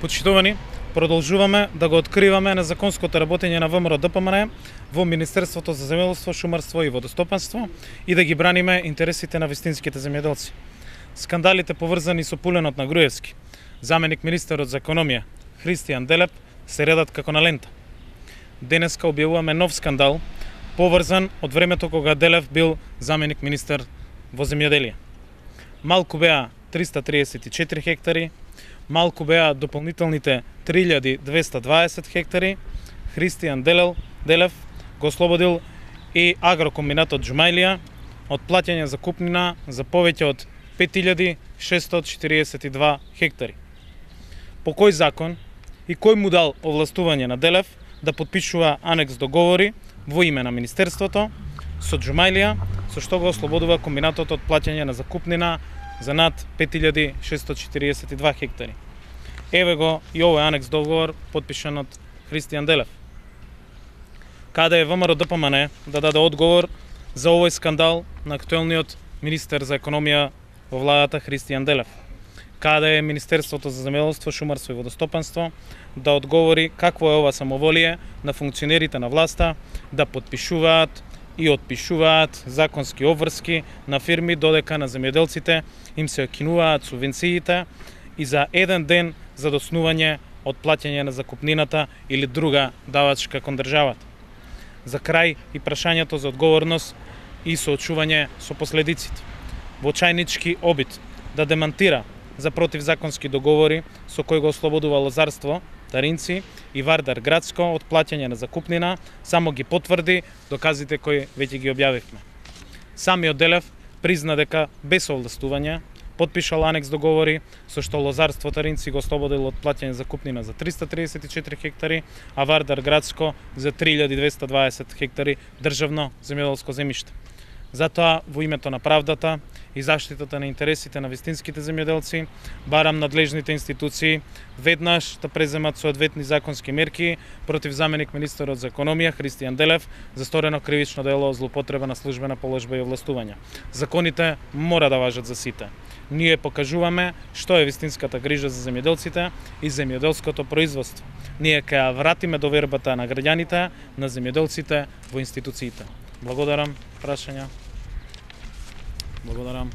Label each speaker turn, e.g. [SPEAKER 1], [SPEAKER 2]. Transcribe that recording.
[SPEAKER 1] Почитувани, продолжуваме да го откриваме незаконското работење на ВМРО ДПМН во Министерството за земјоделство, шумарство и водостопанство и да ги браниме интересите на вистинските земјоделци. Скандалите поврзани со пуленот на Груевски, заменик министерот за економија Христијан Делев, се редат како на лента. Денеска објавуваме нов скандал поврзан од времето кога Делев бил заменик министер во земјоделие. Малку беа 334 хектари, малку беа дополнителните 3220 хектари. Христијан Делев го ослободил и агрокомбинатот Џумаилија од плаќање закупнина за повеќе од 5642 хектари. По кој закон и кој му дал овластување на Делев да подпишува анекс договори во име на Министерството со Џумаилија, со што го ослободува комбинатот од плаќање на закупнина за над 5642 хектари. Еве го и овој анекс договор подпишан од Христијан Делев. Каде е ВМРО ДПМН да даде одговор за овој скандал на актуелниот министер за економија во владата Христијан Делев? Каде е Министерството за земјоделство, шумарство и водостопанство да одговори какво е ова самоволие на функционерите на власта да подпишуваат и отпишуваат законски обврски на фирми додека на земјоделците им се окинуваат субвенциите и за еден ден за доснување од плаќање на закупнината или друга давачка кон државата. За крај и прашањето за одговорност и соочување со последиците. Воочајнички обид да демантира за противзаконски договори со кој го ослободува Лозарство, Таринци и Вардар Градско од плаќање на закупнина, само ги потврди доказите кои веќе ги објавивме. Самиот Делев призна дека без овластување подпишал анекс договори со што Лозарство Таринци го ослободил од плаќање закупнина за 334 хектари, а Вардар Градско за 3220 хектари државно земјоделско земјиште. Затоа, во името на правдата и заштитата на интересите на вистинските земјоделци, барам надлежните институции веднаш да преземат соодветни законски мерки против заменик министерот за економија Христијан Делев за сторено кривично дело злоупотреба на службена положба и овластување. Законите мора да важат за сите. Ние покажуваме што е вистинската грижа за земјоделците и земјоделското производство. Ние ќе ја вратиме довербата на граѓаните, на земјоделците во институциите. Благодарам. Прашања? Благодарам.